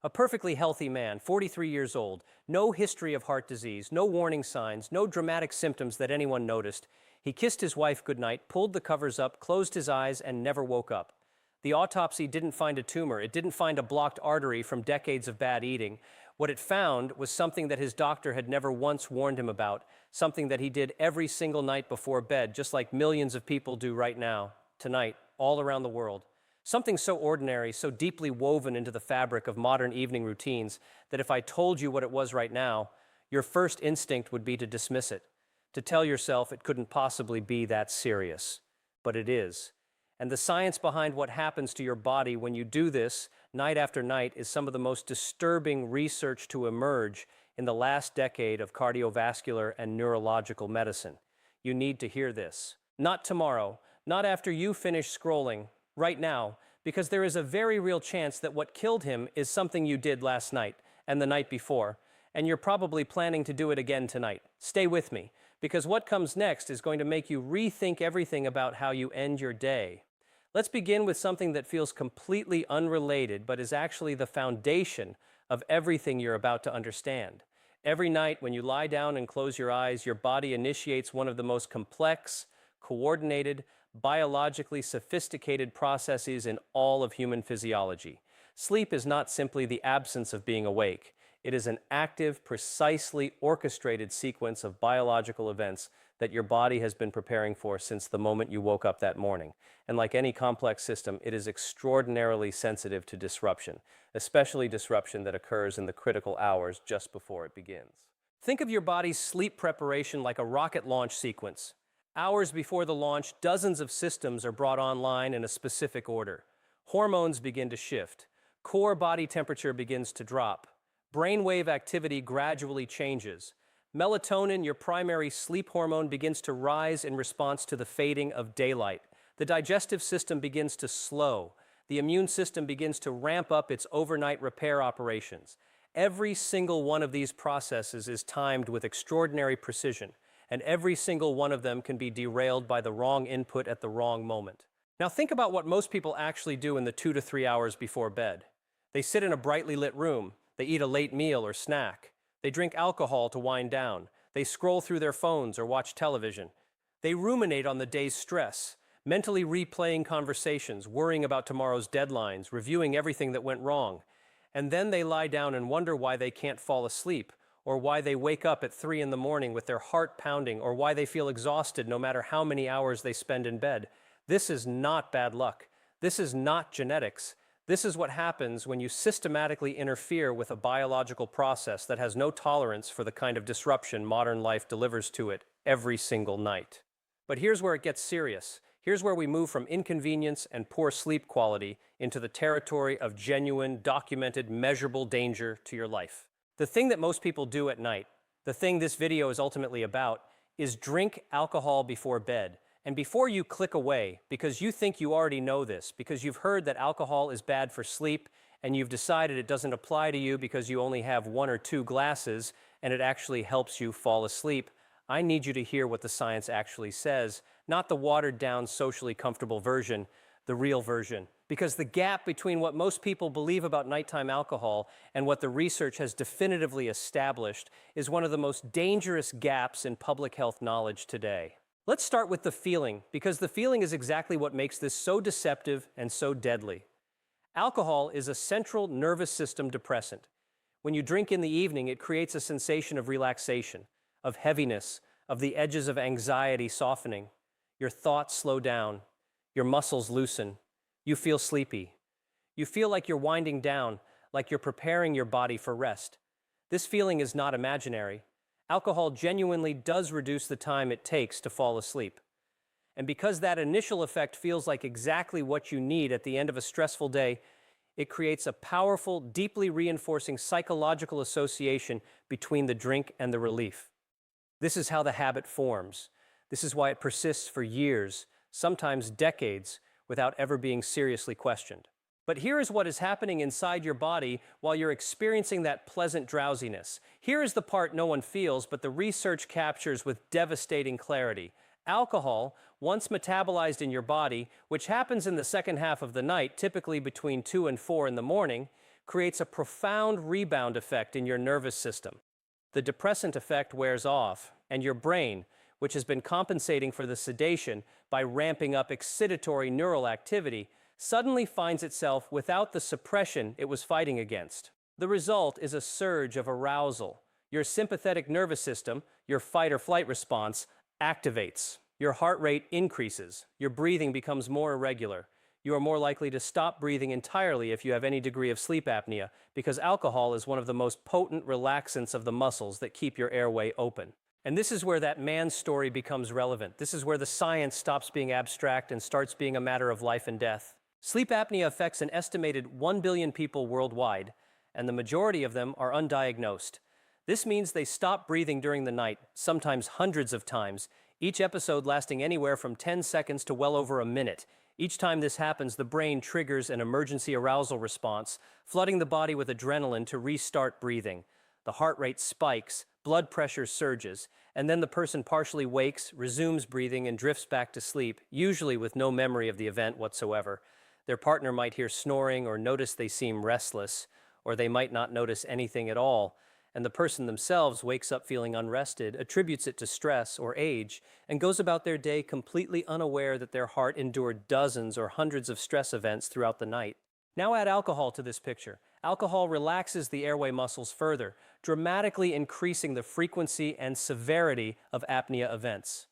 A perfectly healthy man, 43 years old, no history of heart disease, no warning signs, no dramatic symptoms that anyone noticed. He kissed his wife goodnight, pulled the covers up, closed his eyes, and never woke up. The autopsy didn't find a tumor. It didn't find a blocked artery from decades of bad eating. What it found was something that his doctor had never once warned him about, something that he did every single night before bed, just like millions of people do right now, tonight, all around the world. Something so ordinary, so deeply woven into the fabric of modern evening routines, that if I told you what it was right now, your first instinct would be to dismiss it, to tell yourself it couldn't possibly be that serious. But it is. And the science behind what happens to your body when you do this night after night is some of the most disturbing research to emerge in the last decade of cardiovascular and neurological medicine. You need to hear this. Not tomorrow, not after you finish scrolling, right now, because there is a very real chance that what killed him is something you did last night and the night before, and you're probably planning to do it again tonight. Stay with me, because what comes next is going to make you rethink everything about how you end your day. Let's begin with something that feels completely unrelated, but is actually the foundation of everything you're about to understand. Every night when you lie down and close your eyes, your body initiates one of the most complex, coordinated, biologically sophisticated processes in all of human physiology. Sleep is not simply the absence of being awake. It is an active, precisely orchestrated sequence of biological events that your body has been preparing for since the moment you woke up that morning. And like any complex system, it is extraordinarily sensitive to disruption, especially disruption that occurs in the critical hours just before it begins. Think of your body's sleep preparation like a rocket launch sequence. Hours before the launch, dozens of systems are brought online in a specific order. Hormones begin to shift. Core body temperature begins to drop. Brainwave activity gradually changes. Melatonin, your primary sleep hormone, begins to rise in response to the fading of daylight. The digestive system begins to slow. The immune system begins to ramp up its overnight repair operations. Every single one of these processes is timed with extraordinary precision, and every single one of them can be derailed by the wrong input at the wrong moment. Now think about what most people actually do in the 2 to 3 hours before bed. They sit in a brightly lit room. They eat a late meal or snack. They drink alcohol to wind down. They scroll through their phones or watch television. They ruminate on the day's stress, mentally replaying conversations, worrying about tomorrow's deadlines, reviewing everything that went wrong. And then they lie down and wonder why they can't fall asleep, or why they wake up at 3 in the morning with their heart pounding, or why they feel exhausted no matter how many hours they spend in bed. This is not bad luck. This is not genetics. This is what happens when you systematically interfere with a biological process that has no tolerance for the kind of disruption modern life delivers to it every single night. But here's where it gets serious. Here's where we move from inconvenience and poor sleep quality into the territory of genuine, documented, measurable danger to your life. The thing that most people do at night, the thing this video is ultimately about, is drink alcohol before bed. And before you click away, because you think you already know this, because you've heard that alcohol is bad for sleep, and you've decided it doesn't apply to you because you only have 1 or 2 glasses, and it actually helps you fall asleep, I need you to hear what the science actually says, not the watered-down, socially comfortable version, the real version. Because the gap between what most people believe about nighttime alcohol and what the research has definitively established is one of the most dangerous gaps in public health knowledge today. Let's start with the feeling, because the feeling is exactly what makes this so deceptive and so deadly. Alcohol is a central nervous system depressant. When you drink in the evening, it creates a sensation of relaxation, of heaviness, of the edges of anxiety softening. Your thoughts slow down. Your muscles loosen. You feel sleepy. You feel like you're winding down, like you're preparing your body for rest. This feeling is not imaginary. Alcohol genuinely does reduce the time it takes to fall asleep. And because that initial effect feels like exactly what you need at the end of a stressful day, it creates a powerful, deeply reinforcing psychological association between the drink and the relief. This is how the habit forms. This is why it persists for years, sometimes decades, without ever being seriously questioned. But here is what is happening inside your body while you're experiencing that pleasant drowsiness. Here is the part no one feels, but the research captures with devastating clarity. Alcohol, once metabolized in your body, which happens in the second half of the night, typically between 2 and 4 in the morning, creates a profound rebound effect in your nervous system. The depressant effect wears off, and your brain, which has been compensating for the sedation by ramping up excitatory neural activity, suddenly finds itself without the suppression it was fighting against. The result is a surge of arousal. Your sympathetic nervous system, your fight or flight response, activates. Your heart rate increases. Your breathing becomes more irregular. You are more likely to stop breathing entirely if you have any degree of sleep apnea, because alcohol is one of the most potent relaxants of the muscles that keep your airway open. And this is where that man's story becomes relevant. This is where the science stops being abstract and starts being a matter of life and death. Sleep apnea affects an estimated 1 billion people worldwide, and the majority of them are undiagnosed. This means they stop breathing during the night, sometimes hundreds of times, each episode lasting anywhere from 10 seconds to well over a minute. Each time this happens, the brain triggers an emergency arousal response, flooding the body with adrenaline to restart breathing. The heart rate spikes, blood pressure surges, and then the person partially wakes, resumes breathing, and drifts back to sleep, usually with no memory of the event whatsoever. Their partner might hear snoring or notice they seem restless, or they might not notice anything at all, and the person themselves wakes up feeling unrested, attributes it to stress or age, and goes about their day completely unaware that their heart endured dozens or hundreds of stress events throughout the night. Now add alcohol to this picture. Alcohol relaxes the airway muscles further, dramatically increasing the frequency and severity of apnea events.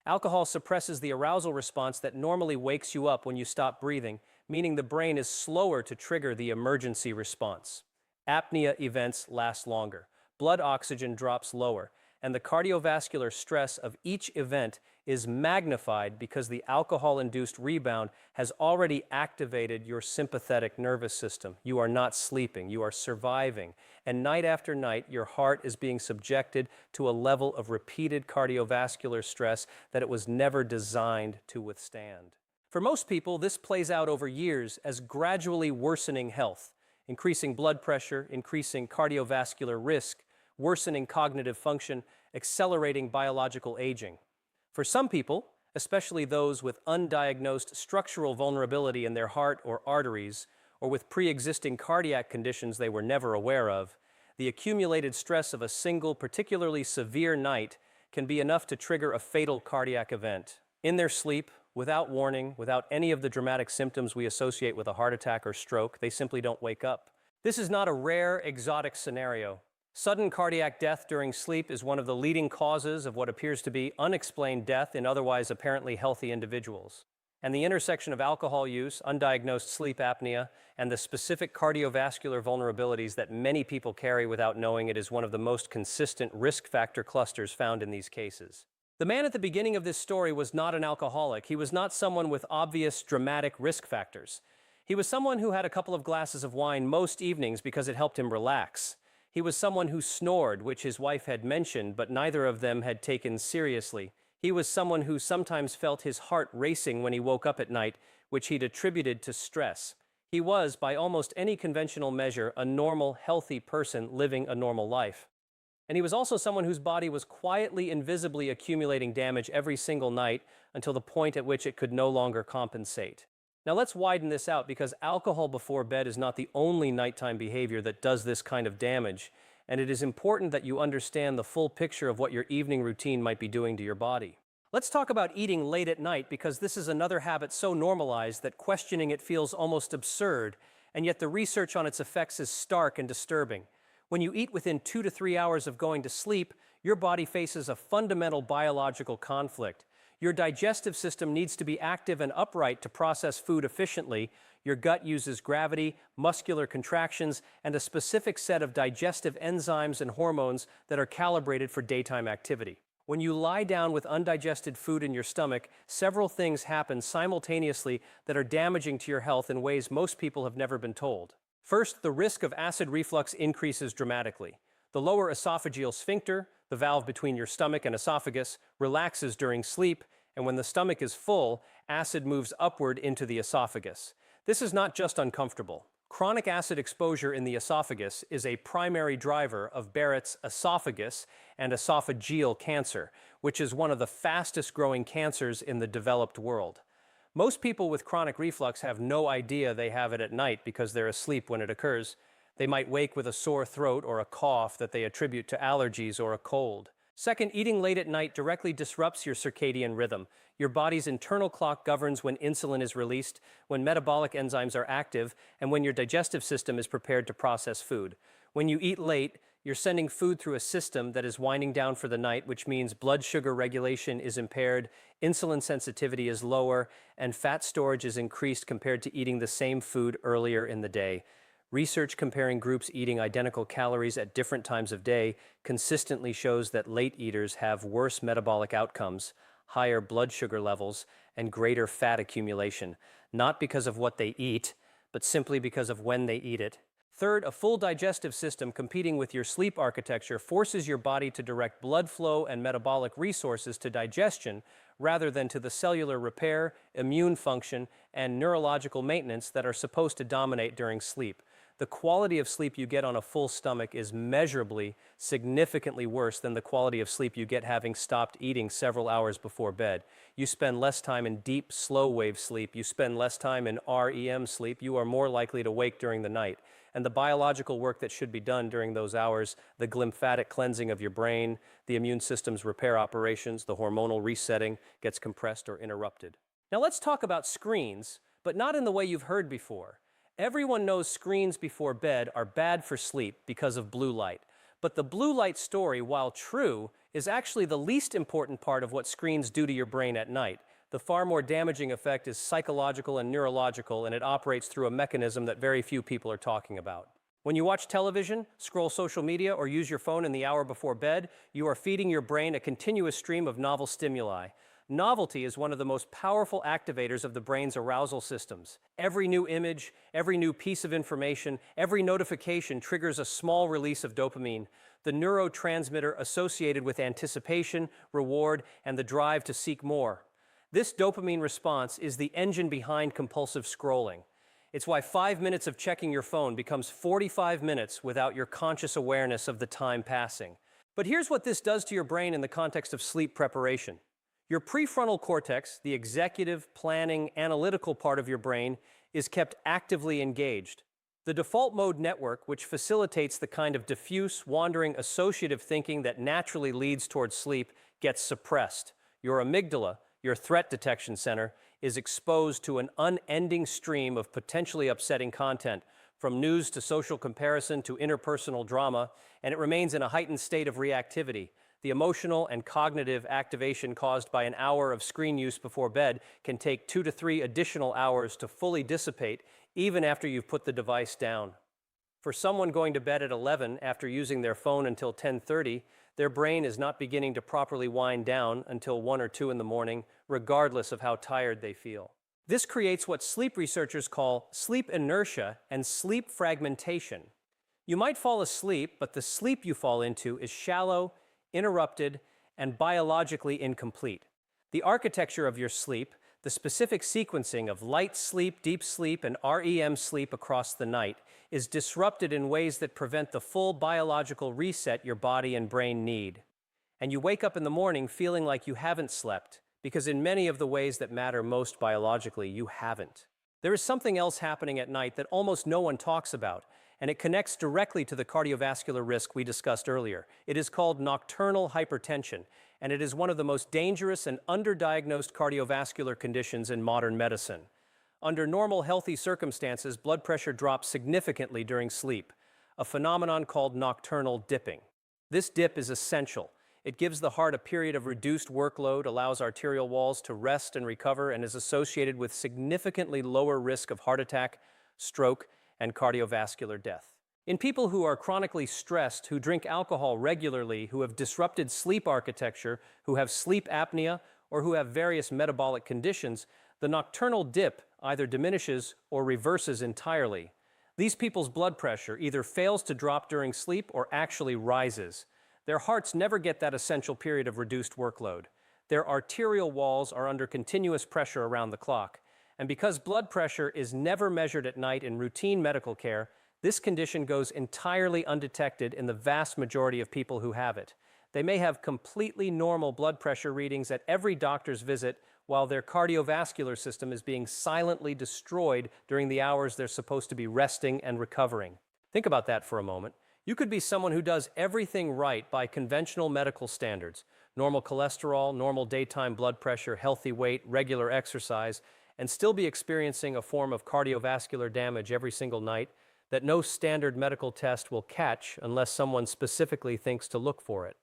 Alcohol suppresses the arousal response that normally wakes you up when you stop breathing, meaning the brain is slower to trigger the emergency response. Apnea events last longer. Blood oxygen drops lower, and the cardiovascular stress of each event is magnified because the alcohol-induced rebound has already activated your sympathetic nervous system. You are not sleeping, you are surviving, and night after night, your heart is being subjected to a level of repeated cardiovascular stress that it was never designed to withstand. For most people, this plays out over years as gradually worsening health, increasing blood pressure, increasing cardiovascular risk, worsening cognitive function, accelerating biological aging. For some people, especially those with undiagnosed structural vulnerability in their heart or arteries, or with pre-existing cardiac conditions they were never aware of, the accumulated stress of a single, particularly severe night can be enough to trigger a fatal cardiac event. In their sleep, without warning, without any of the dramatic symptoms we associate with a heart attack or stroke, they simply don't wake up. This is not a rare, exotic scenario. Sudden cardiac death during sleep is one of the leading causes of what appears to be unexplained death in otherwise apparently healthy individuals. And the intersection of alcohol use, undiagnosed sleep apnea, and the specific cardiovascular vulnerabilities that many people carry without knowing it is one of the most consistent risk factor clusters found in these cases. The man at the beginning of this story was not an alcoholic. He was not someone with obvious, dramatic risk factors. He was someone who had a couple of glasses of wine most evenings because it helped him relax. He was someone who snored, which his wife had mentioned, but neither of them had taken seriously. He was someone who sometimes felt his heart racing when he woke up at night, which he'd attributed to stress. He was, by almost any conventional measure, a normal, healthy person living a normal life. And he was also someone whose body was quietly, invisibly accumulating damage every single night until the point at which it could no longer compensate. Now let's widen this out, because alcohol before bed is not the only nighttime behavior that does this kind of damage, and it is important that you understand the full picture of what your evening routine might be doing to your body. Let's talk about eating late at night, because this is another habit so normalized that questioning it feels almost absurd, and yet the research on its effects is stark and disturbing. When you eat within 2 to 3 hours of going to sleep, your body faces a fundamental biological conflict. Your digestive system needs to be active and upright to process food efficiently. Your gut uses gravity, muscular contractions, and a specific set of digestive enzymes and hormones that are calibrated for daytime activity. When you lie down with undigested food in your stomach, several things happen simultaneously that are damaging to your health in ways most people have never been told. First, the risk of acid reflux increases dramatically. The lower esophageal sphincter, the valve between your stomach and esophagus, relaxes during sleep, and when the stomach is full, acid moves upward into the esophagus. This is not just uncomfortable. Chronic acid exposure in the esophagus is a primary driver of Barrett's esophagus and esophageal cancer, which is one of the fastest growing cancers in the developed world. Most people with chronic reflux have no idea they have it at night because they're asleep when it occurs. They might wake with a sore throat or a cough that they attribute to allergies or a cold. Second, eating late at night directly disrupts your circadian rhythm. Your body's internal clock governs when insulin is released, when metabolic enzymes are active, and when your digestive system is prepared to process food. When you eat late, you're sending food through a system that is winding down for the night, which means blood sugar regulation is impaired, insulin sensitivity is lower, and fat storage is increased compared to eating the same food earlier in the day. Research comparing groups eating identical calories at different times of day consistently shows that late eaters have worse metabolic outcomes, higher blood sugar levels, and greater fat accumulation, not because of what they eat, but simply because of when they eat it. Third, a full digestive system competing with your sleep architecture forces your body to direct blood flow and metabolic resources to digestion rather than to the cellular repair, immune function, and neurological maintenance that are supposed to dominate during sleep. The quality of sleep you get on a full stomach is measurably, significantly worse than the quality of sleep you get having stopped eating several hours before bed. You spend less time in deep, slow-wave sleep. You spend less time in REM sleep. You are more likely to wake during the night. And the biological work that should be done during those hours, the glymphatic cleansing of your brain, the immune system's repair operations, the hormonal resetting, gets compressed or interrupted. Now let's talk about screens, but not in the way you've heard before. Everyone knows screens before bed are bad for sleep because of blue light. But the blue light story, while true, is actually the least important part of what screens do to your brain at night. The far more damaging effect is psychological and neurological, and it operates through a mechanism that very few people are talking about. When you watch television, scroll social media, or use your phone in the hour before bed, you are feeding your brain a continuous stream of novel stimuli. Novelty is one of the most powerful activators of the brain's arousal systems. Every new image, every new piece of information, every notification triggers a small release of dopamine, the neurotransmitter associated with anticipation, reward, and the drive to seek more. This dopamine response is the engine behind compulsive scrolling. It's why 5 minutes of checking your phone becomes 45 minutes without your conscious awareness of the time passing. But here's what this does to your brain in the context of sleep preparation. Your prefrontal cortex, the executive, planning, analytical part of your brain, is kept actively engaged. The default mode network, which facilitates the kind of diffuse, wandering, associative thinking that naturally leads towards sleep, gets suppressed. Your amygdala, your threat detection center, is exposed to an unending stream of potentially upsetting content, from news to social comparison to interpersonal drama, and it remains in a heightened state of reactivity. The emotional and cognitive activation caused by an hour of screen use before bed can take 2 to 3 additional hours to fully dissipate, even after you've put the device down. For someone going to bed at 11 after using their phone until 10:30, their brain is not beginning to properly wind down until 1 or 2 in the morning, regardless of how tired they feel. This creates what sleep researchers call sleep inertia and sleep fragmentation. You might fall asleep, but the sleep you fall into is shallow, interrupted, and biologically incomplete. The architecture of your sleep, the specific sequencing of light sleep, deep sleep, and REM sleep across the night, is disrupted in ways that prevent the full biological reset your body and brain need. And you wake up in the morning feeling like you haven't slept, because in many of the ways that matter most biologically, you haven't. There is something else happening at night that almost no one talks about, and it connects directly to the cardiovascular risk we discussed earlier. It is called nocturnal hypertension, and it is one of the most dangerous and underdiagnosed cardiovascular conditions in modern medicine. Under normal, healthy circumstances, blood pressure drops significantly during sleep, a phenomenon called nocturnal dipping. This dip is essential. It gives the heart a period of reduced workload, allows arterial walls to rest and recover, and is associated with significantly lower risk of heart attack, stroke, and cardiovascular death. In people who are chronically stressed, who drink alcohol regularly, who have disrupted sleep architecture, who have sleep apnea, or who have various metabolic conditions, the nocturnal dip either diminishes or reverses entirely. These people's blood pressure either fails to drop during sleep or actually rises. Their hearts never get that essential period of reduced workload. Their arterial walls are under continuous pressure around the clock. And because blood pressure is never measured at night in routine medical care, this condition goes entirely undetected in the vast majority of people who have it. They may have completely normal blood pressure readings at every doctor's visit while their cardiovascular system is being silently destroyed during the hours they're supposed to be resting and recovering. Think about that for a moment. You could be someone who does everything right by conventional medical standards: normal cholesterol, normal daytime blood pressure, healthy weight, regular exercise, and still be experiencing a form of cardiovascular damage every single night that no standard medical test will catch unless someone specifically thinks to look for it.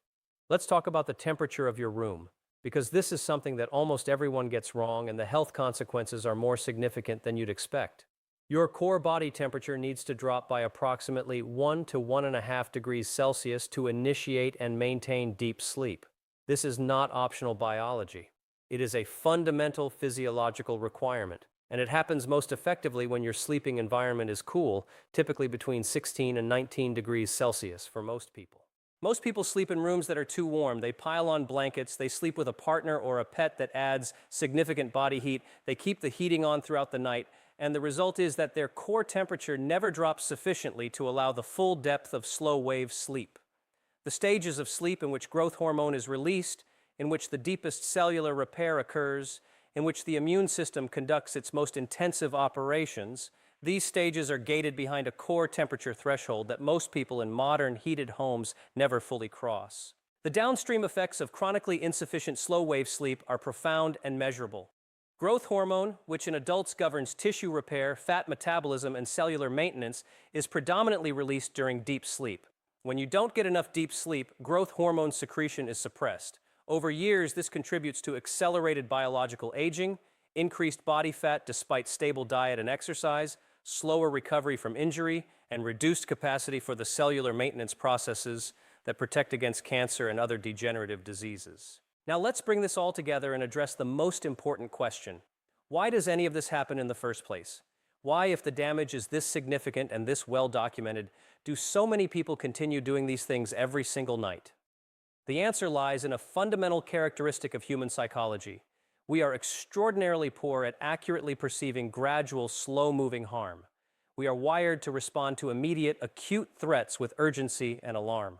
Let's talk about the temperature of your room, because this is something that almost everyone gets wrong, and the health consequences are more significant than you'd expect. Your core body temperature needs to drop by approximately 1 to 1.5 degrees Celsius to initiate and maintain deep sleep. This is not optional biology. It is a fundamental physiological requirement, and it happens most effectively when your sleeping environment is cool, typically between 16 and 19 degrees Celsius for most people. Most people sleep in rooms that are too warm. They pile on blankets, they sleep with a partner or a pet that adds significant body heat, they keep the heating on throughout the night, and the result is that their core temperature never drops sufficiently to allow the full depth of slow-wave sleep. The stages of sleep in which growth hormone is released, in which the deepest cellular repair occurs, in which the immune system conducts its most intensive operations, these stages are gated behind a core temperature threshold that most people in modern heated homes never fully cross. The downstream effects of chronically insufficient slow-wave sleep are profound and measurable. Growth hormone, which in adults governs tissue repair, fat metabolism, and cellular maintenance, is predominantly released during deep sleep. When you don't get enough deep sleep, growth hormone secretion is suppressed. Over years, this contributes to accelerated biological aging, increased body fat despite stable diet and exercise, slower recovery from injury, and reduced capacity for the cellular maintenance processes that protect against cancer and other degenerative diseases. Now let's bring this all together and address the most important question. Why does any of this happen in the first place? Why, if the damage is this significant and this well documented, do so many people continue doing these things every single night? The answer lies in a fundamental characteristic of human psychology. We are extraordinarily poor at accurately perceiving gradual, slow-moving harm. We are wired to respond to immediate, acute threats with urgency and alarm.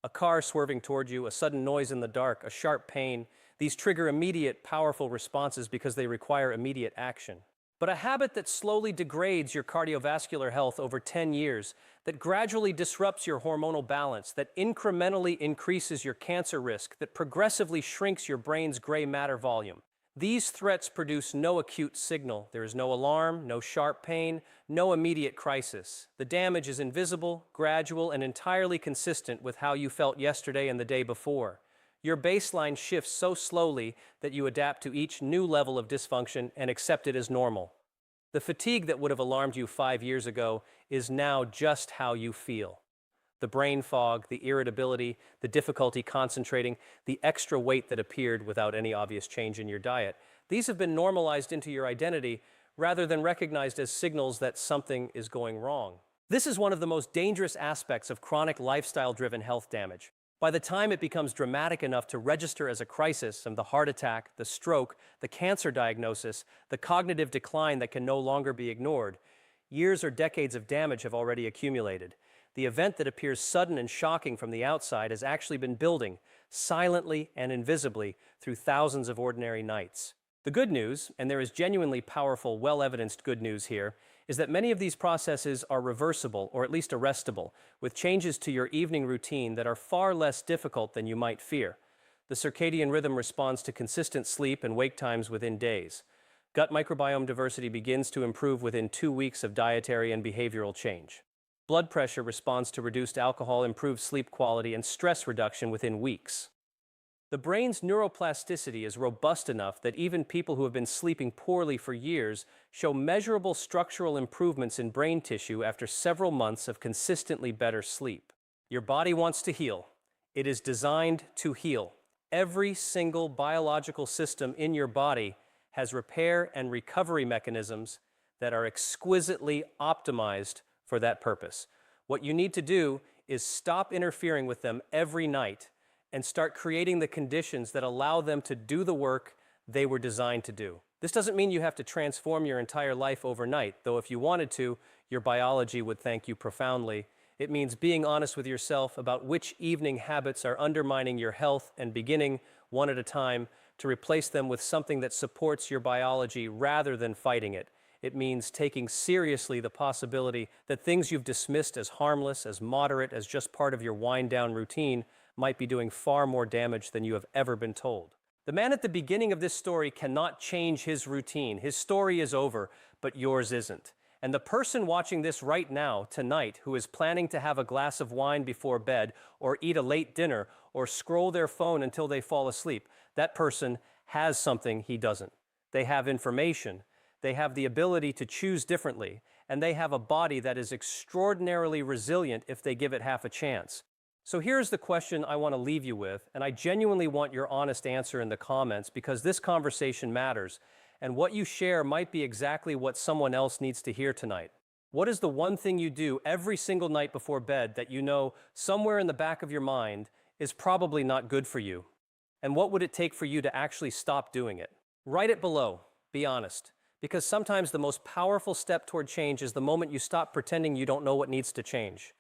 A car swerving toward you, a sudden noise in the dark, a sharp pain, these trigger immediate, powerful responses because they require immediate action. But a habit that slowly degrades your cardiovascular health over 10 years, that gradually disrupts your hormonal balance, that incrementally increases your cancer risk, that progressively shrinks your brain's gray matter volume. These threats produce no acute signal. There is no alarm, no sharp pain, no immediate crisis. The damage is invisible, gradual, and entirely consistent with how you felt yesterday and the day before. Your baseline shifts so slowly that you adapt to each new level of dysfunction and accept it as normal. The fatigue that would have alarmed you 5 years ago is now just how you feel. The brain fog, the irritability, the difficulty concentrating, the extra weight that appeared without any obvious change in your diet. These have been normalized into your identity rather than recognized as signals that something is going wrong. This is one of the most dangerous aspects of chronic lifestyle-driven health damage. By the time it becomes dramatic enough to register as a crisis, and the heart attack, the stroke, the cancer diagnosis, the cognitive decline that can no longer be ignored, years or decades of damage have already accumulated. The event that appears sudden and shocking from the outside has actually been building, silently and invisibly, through thousands of ordinary nights. The good news, and there is genuinely powerful, well-evidenced good news here, is that many of these processes are reversible, or at least arrestable, with changes to your evening routine that are far less difficult than you might fear. The circadian rhythm responds to consistent sleep and wake times within days. Gut microbiome diversity begins to improve within 2 weeks of dietary and behavioral change. Blood pressure responds to reduced alcohol, improved sleep quality, and stress reduction within weeks. The brain's neuroplasticity is robust enough that even people who have been sleeping poorly for years show measurable structural improvements in brain tissue after several months of consistently better sleep. Your body wants to heal. It is designed to heal. Every single biological system in your body has repair and recovery mechanisms that are exquisitely optimized for that purpose. What you need to do is stop interfering with them every night and start creating the conditions that allow them to do the work they were designed to do. This doesn't mean you have to transform your entire life overnight, though if you wanted to, your biology would thank you profoundly. It means being honest with yourself about which evening habits are undermining your health and beginning, one at a time, to replace them with something that supports your biology rather than fighting it. It means taking seriously the possibility that things you've dismissed as harmless, as moderate, as just part of your wind-down routine might be doing far more damage than you have ever been told. The man at the beginning of this story cannot change his routine. His story is over, but yours isn't. And the person watching this right now, tonight, who is planning to have a glass of wine before bed, or eat a late dinner, or scroll their phone until they fall asleep, that person has something he doesn't. They have information, they have the ability to choose differently, and they have a body that is extraordinarily resilient if they give it half a chance. So here's the question I want to leave you with, and I genuinely want your honest answer in the comments because this conversation matters, and what you share might be exactly what someone else needs to hear tonight. What is the one thing you do every single night before bed that you know somewhere in the back of your mind is probably not good for you? And what would it take for you to actually stop doing it? Write it below. Be honest. Because sometimes the most powerful step toward change is the moment you stop pretending you don't know what needs to change.